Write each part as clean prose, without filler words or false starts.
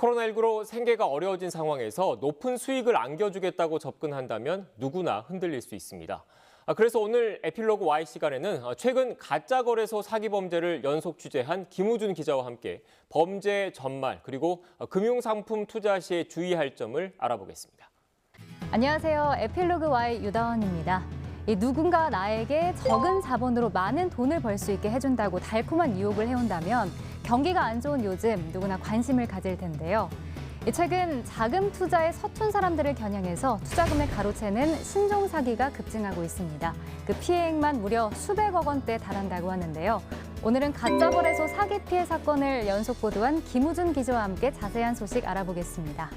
코로나19로 생계가 어려워진 상황에서 높은 수익을 안겨주겠다고 접근한다면 누구나 흔들릴 수 있습니다. 그래서 오늘 에필로그 Y 시간에는 최근 가짜거래소 사기 범죄를 연속 취재한 김우준 기자와 함께 범죄 전말 그리고 금융상품 투자 시에 주의할 점을 알아보겠습니다. 안녕하세요. 에필로그 Y 유다원입니다. 누군가 나에게 적은 자본으로 많은 돈을 벌 수 있게 해준다고 달콤한 유혹을 해온다면 경기가 안 좋은 요즘 누구나 관심을 가질 텐데요. 최근 자금 투자에 서툰 사람들을 겨냥해서 투자금을 가로채는 신종 사기가 급증하고 있습니다. 그 피해액만 무려 수백억 원대에 달한다고 하는데요. 오늘은 가짜거래소 사기 피해 사건을 연속 보도한 김우준 기자와 함께 자세한 소식 알아보겠습니다.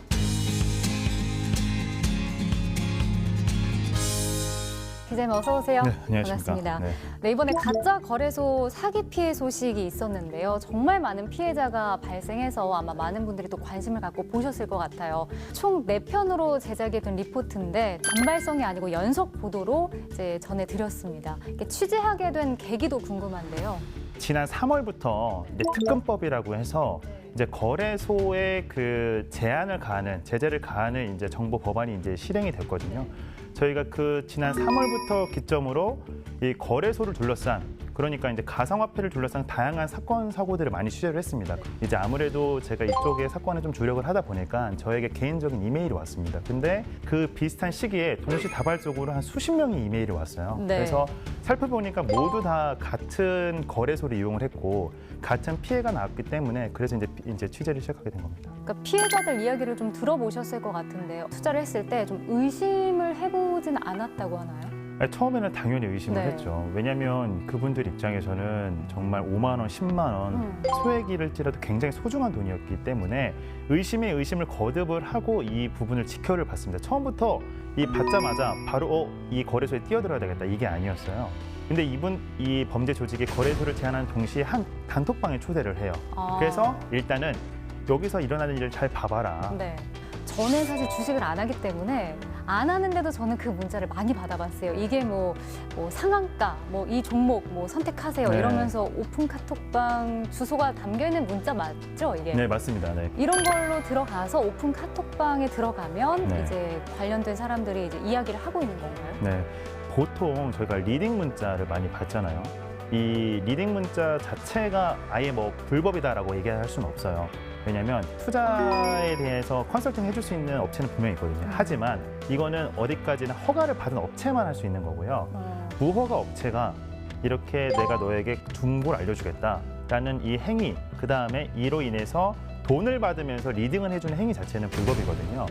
기자님 어서 오세요. 네, 안녕하십니까. 반갑습니다. 네. 네, 이번에 가짜 거래소 사기 피해 소식이 있었는데요. 정말 많은 피해자가 발생해서 아마 많은 분들이 또 관심을 갖고 보셨을 것 같아요. 총 4편으로 제작이 된 리포트인데 단발성이 아니고 연속 보도로 이제 전해드렸습니다. 취재하게 된 계기도 궁금한데요. 지난 3월부터 이제 특검법이라고 해서 이제 거래소에 그 제한을 가하는 제재를 가하는 이제 정부 법안이 이제 실행이 됐거든요. 저희가 그 지난 3월부터 기점으로 이 거래소를 둘러싼 그러니까 이제 가상화폐를 둘러싼 다양한 사건 사고들을 많이 취재를 했습니다. 이제 아무래도 제가 이쪽에 사건에 좀 주력을 하다 보니까 저에게 개인적인 이메일이 왔습니다. 근데 그 비슷한 시기에 동시다발적으로 한 수십 명의 이메일이 왔어요. 네. 그래서 살펴보니까 모두 다 같은 거래소를 이용을 했고 같은 피해가 나왔기 때문에 그래서 이제 취재를 시작하게 된 겁니다. 그러니까 피해자들 이야기를 좀 들어보셨을 것 같은데요. 투자를 했을 때 좀 의심을 해보진 않았다고 하나요? 아니, 처음에는 당연히 의심을 네. 했죠. 왜냐하면 그분들 입장에서는 정말 5만 원, 10만 원 소액일지라도 굉장히 소중한 돈이었기 때문에 의심에 의심을 거듭을 하고 이 부분을 지켜를 봤습니다. 처음부터 이 받자마자 바로 이 거래소에 뛰어들어야 되겠다 이게 아니었어요. 근데 이 범죄 조직이 거래소를 제한하는 동시에 한 단톡방에 초대를 해요. 그래서 일단은 여기서 일어나는 일을 잘 봐봐라. 네. 저는 사실 주식을 안 하기 때문에 안 하는데도 저는 그 문자를 많이 받아봤어요. 이게 뭐 상한가, 이 종목 선택하세요 네. 이러면서 오픈 카톡방 주소가 담겨 있는 문자 맞죠, 이게? 네, 맞습니다. 네. 이런 걸로 들어가서 오픈 카톡방에 들어가면 네. 이제 관련된 사람들이 이제 이야기를 하고 있는 건가요? 네. 보통 저희가 리딩 문자를 많이 받잖아요. 이 리딩 문자 자체가 아예 불법이다라고 얘기할 수는 없어요. 왜냐하면 투자에 대해서 컨설팅 해줄 수 있는 업체는 분명히 있거든요. 하지만 이거는 어디까지나 허가를 받은 업체만 할 수 있는 거고요. 무허가 업체가 이렇게 내가 너에게 정보를 알려주겠다라는 이 행위, 그다음에 이로 인해서 돈을 받으면서 리딩을 해주는 행위 자체는 불법이거든요.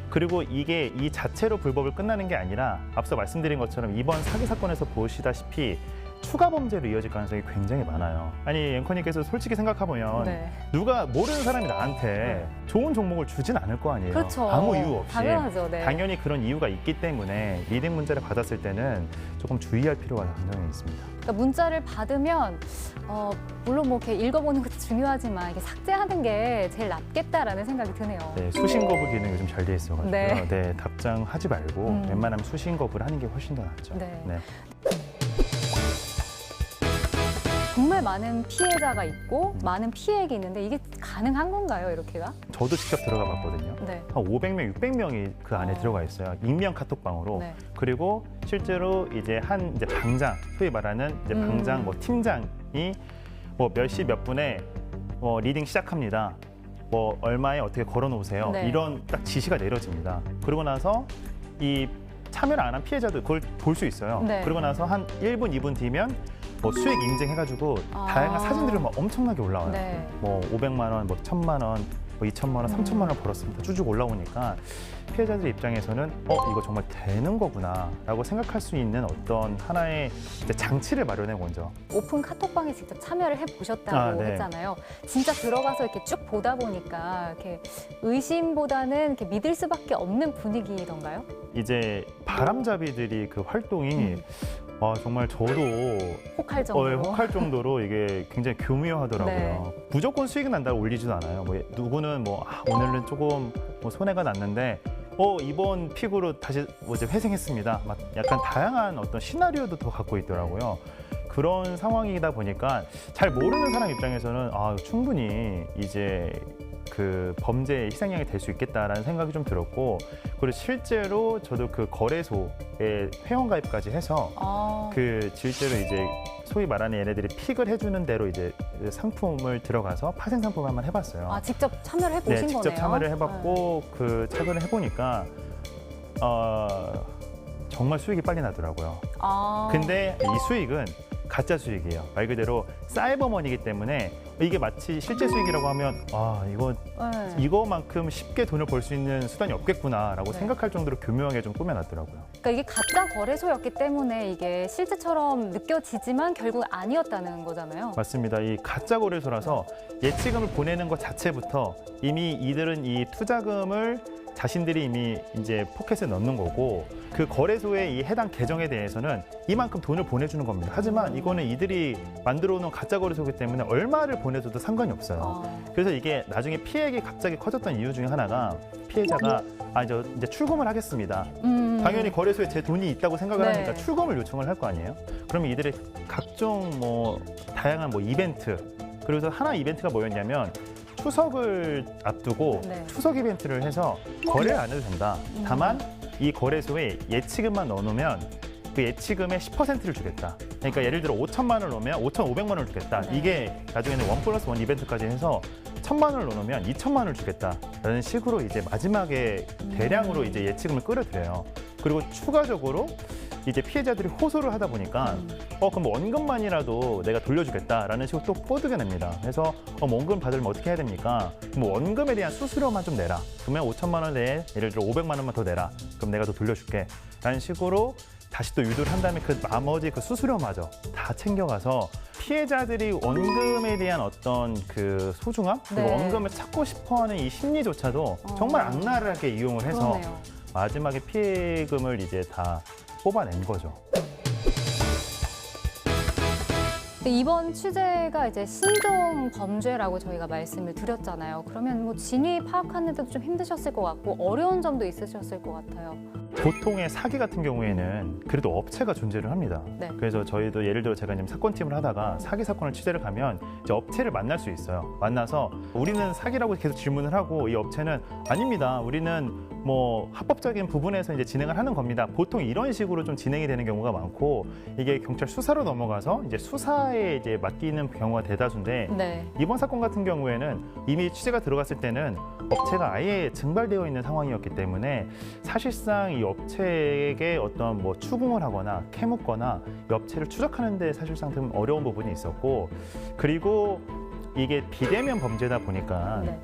그리고 이게 이 자체로 불법을 끝나는 게 아니라 앞서 말씀드린 것처럼 이번 사기 사건에서 보시다시피 추가 범죄로 이어질 가능성이 굉장히 많아요. 아니 앵커님께서 솔직히 생각해보면 네. 누가 모르는 사람이 나한테 좋은 종목을 주진 않을 거 아니에요. 그렇죠. 아무 이유 없이. 당연하죠. 네. 당연히 그런 이유가 있기 때문에 리딩 문자를 받았을 때는 조금 주의할 필요가 굉장히 있습니다. 그러니까 문자를 받으면 물론 이렇게 읽어보는 것도 중요하지만 이게 삭제하는 게 제일 낫겠다라는 생각이 드네요. 네, 수신 거부 기능 요즘 잘 돼 있어가지고요. 네. 네, 답장하지 말고 웬만하면 수신 거부를 하는 게 훨씬 더 낫죠. 네. 네. 정말 많은 피해자가 있고 많은 피해액이 있는데 이게 가능한 건가요, 이렇게가? 저도 직접 들어가 봤거든요. 네. 한 500명, 600명이 그 안에 들어가 있어요. 익명 카톡방으로. 네. 그리고 실제로 이제 이제 방장, 소위 말하는 이제 방장, 팀장이 몇 시 몇 분에 리딩 시작합니다. 얼마에 어떻게 걸어 놓으세요. 네. 이런 딱 지시가 내려집니다. 그러고 나서 이 참여를 안 한 피해자도 그걸 볼 수 있어요. 네. 그러고 나서 한 1분, 2분 뒤면 수익 인증해가지고 다양한 사진들이 엄청나게 올라와요. 네. 500만 원, 1000만 원, 2천만 원, 3천만 원 벌었습니다. 쭉 올라오니까 피해자들 입장에서는 이거 정말 되는 거구나라고 생각할 수 있는 어떤 하나의 이제 장치를 마련해 먼저. 오픈 카톡방에 직접 참여를 해보셨다고 네. 했잖아요. 진짜 들어가서 이렇게 쭉 보다 보니까 이렇게 의심보다는 이렇게 믿을 수밖에 없는 분위기던가요? 이제 바람잡이들이 그 활동이 정말 저도 혹할 정도로. 혹할 정도로 이게 굉장히 교묘하더라고요. 네. 무조건 수익이 난다고 올리지도 않아요. 누구는 오늘은 조금 손해가 났는데 이번 픽으로 다시 이제 회생했습니다. 막 약간 다양한 어떤 시나리오도 더 갖고 있더라고요. 그런 상황이다 보니까 잘 모르는 사람 입장에서는 충분히 이제 그 범죄의 희생양이 될 수 있겠다라는 생각이 좀 들었고, 그리고 실제로 저도 그 거래소에 회원가입까지 해서 그 실제로 이제 소위 말하는 얘네들이 픽을 해주는 대로 이제 상품을 들어가서 파생 상품을 한번 해봤어요. 아, 직접 참여를 해보신 네, 거네요. 직접 참여를 해봤고 그 참여를 해보니까 정말 수익이 빨리 나더라고요. 근데 이 수익은 가짜 수익이에요. 말 그대로 사이버머니이기 때문에 이게 마치 실제 수익이라고 하면 이거만큼 쉽게 돈을 벌 수 있는 수단이 없겠구나라고 네. 생각할 정도로 교묘하게 좀 꾸며놨더라고요. 그러니까 이게 가짜 거래소였기 때문에 이게 실제처럼 느껴지지만 결국 아니었다는 거잖아요. 맞습니다. 이 가짜 거래소라서 예치금을 보내는 것 자체부터 이미 이들은 이 투자금을 자신들이 이미 이제 포켓에 넣는 거고, 그 거래소의 이 해당 계정에 대해서는 이만큼 돈을 보내주는 겁니다. 하지만 이거는 이들이 만들어 놓은 가짜 거래소이기 때문에 얼마를 보내줘도 상관이 없어요. 그래서 이게 나중에 피해액이 갑자기 커졌던 이유 중에 하나가, 피해자가 이제 출금을 하겠습니다. 당연히 거래소에 제 돈이 있다고 생각을 네. 하니까 출금을 요청을 할 거 아니에요. 그러면 이들의 각종 다양한 이벤트, 그래서 하나 이벤트가 뭐였냐면, 추석을 앞두고 네. 추석 이벤트를 해서 거래를 안 해도 된다. 다만 이 거래소에 예치금만 넣어놓으면 그 예치금의 10%를 주겠다. 그러니까 예를 들어 5천만 원을 넣으면 5,500만 원을 주겠다. 네. 이게 나중에는 1+1 이벤트까지 해서 1,000만 원을 넣어놓으면 2천만 원을 주겠다라는 식으로 이제 마지막에 대량으로 이제 예치금을 끌어들여요. 그리고 추가적으로 이제 피해자들이 호소를 하다 보니까 그럼 원금만이라도 내가 돌려주겠다라는 식으로 또 뽀드게 냅니다. 그래서 원금 받으려면 어떻게 해야 됩니까? 원금에 대한 수수료만 좀 내라. 그러면 5천만 원 내에 예를 들어 500만 원만 더 내라. 그럼 내가 더 돌려줄게. 라는 식으로 다시 또 유도를 한 다음에 그 나머지 그 수수료마저 다 챙겨가서 피해자들이 원금에 대한 어떤 그 소중함, 그리고 네. 원금을 찾고 싶어하는 이 심리조차도 정말 악랄하게 이용을 해서 그러네요. 마지막에 피해금을 이제 다 뽑아낸 거죠. 이번 취재가 이제 신종 범죄라고 저희가 말씀을 드렸잖아요. 그러면 진위 파악하는데도 좀 힘드셨을 것 같고 어려운 점도 있으셨을 것 같아요. 보통의 사기 같은 경우에는 그래도 업체가 존재를 합니다. 네. 그래서 저희도 예를 들어 제가 지금 사건팀을 하다가 사기 사건을 취재를 가면 이제 업체를 만날 수 있어요. 만나서 우리는 사기라고 계속 질문을 하고, 이 업체는 아닙니다. 우리는 합법적인 부분에서 이제 진행을 하는 겁니다. 보통 이런 식으로 좀 진행이 되는 경우가 많고, 이게 경찰 수사로 넘어가서 이제 수사에 이제 맡기는 경우가 대다수인데, 네. 이번 사건 같은 경우에는 이미 취재가 들어갔을 때는 업체가 아예 증발되어 있는 상황이었기 때문에 사실상 이 업체에게 어떤 추궁을 하거나 캐묻거나 이 업체를 추적하는 데 사실상 좀 어려운 부분이 있었고, 그리고 이게 비대면 범죄다 보니까 네.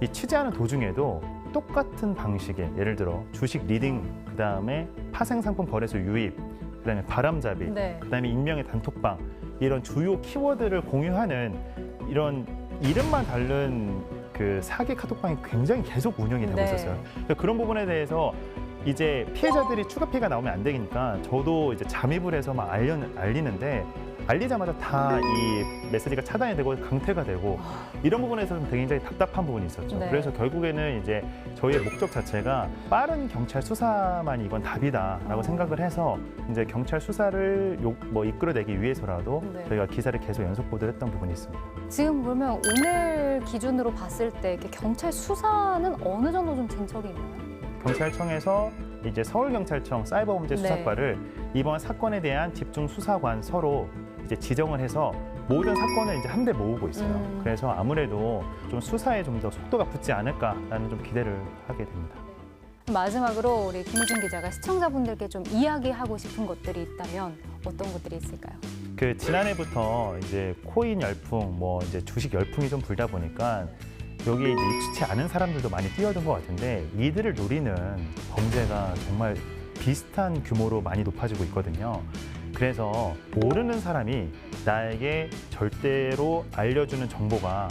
이 취재하는 도중에도 똑같은 방식의, 예를 들어 주식 리딩, 그다음에 파생 상품 거래소 유입, 그다음에 바람잡이, 네. 그다음에 익명의 단톡방, 이런 주요 키워드를 공유하는 이런 이름만 다른 그 사기 카톡방이 굉장히 계속 운영이 되고 네. 있었어요. 그런 부분에 대해서 이제 피해자들이 추가 피해가 나오면 안 되니까 저도 이제 잠입을 해서 막 알리는데, 알리자마자 다 이 메시지가 차단이 되고 강퇴가 되고, 이런 부분에서 좀 굉장히 답답한 부분이 있었죠. 네. 그래서 결국에는 이제 저희의 목적 자체가 빠른 경찰 수사만이 이건 답이다라고 생각을 해서 이제 경찰 수사를 이끌어내기 위해서라도 네. 저희가 기사를 계속 연속 보도를 했던 부분이 있습니다. 지금 그러면 오늘 기준으로 봤을 때 이렇게 경찰 수사는 어느 정도 좀 진척이 있나요? 경찰청에서 이제 서울경찰청 사이버범죄 네. 수사과를 이번 사건에 대한 집중 수사관 서로 이제 지정을 해서 모든 사건을 이제 한데 모으고 있어요. 그래서 아무래도 좀 수사에 좀 더 속도가 붙지 않을까라는 좀 기대를 하게 됩니다. 마지막으로 우리 김우진 기자가 시청자분들께 좀 이야기하고 싶은 것들이 있다면 어떤 것들이 있을까요? 그 지난해부터 이제 코인 열풍, 이제 주식 열풍이 좀 불다 보니까 여기에 이제 익숙치 않은 사람들도 많이 뛰어든 것 같은데, 이들을 노리는 범죄가 정말 비슷한 규모로 많이 높아지고 있거든요. 그래서 모르는 사람이 나에게 절대로 알려주는 정보가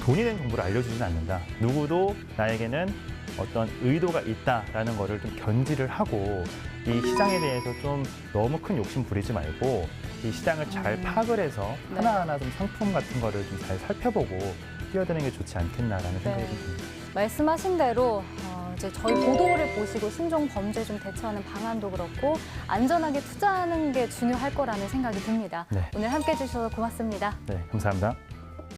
돈이 된 정보를 알려주지는 않는다. 누구도 나에게는 어떤 의도가 있다라는 거를 좀 견지를 하고, 이 시장에 대해서 좀 너무 큰 욕심 부리지 말고 이 시장을 잘 파악을 해서 네. 하나하나 좀 상품 같은 거를 좀 잘 살펴보고 뛰어드는 게 좋지 않겠나라는 생각이 좀 듭니다. 말씀하신 대로 이제 저희 보도를 보시고 신종 범죄 좀 대처하는 방안도 그렇고 안전하게 투자하는 게 중요할 거라는 생각이 듭니다. 네. 오늘 함께해 주셔서 고맙습니다. 네, 감사합니다.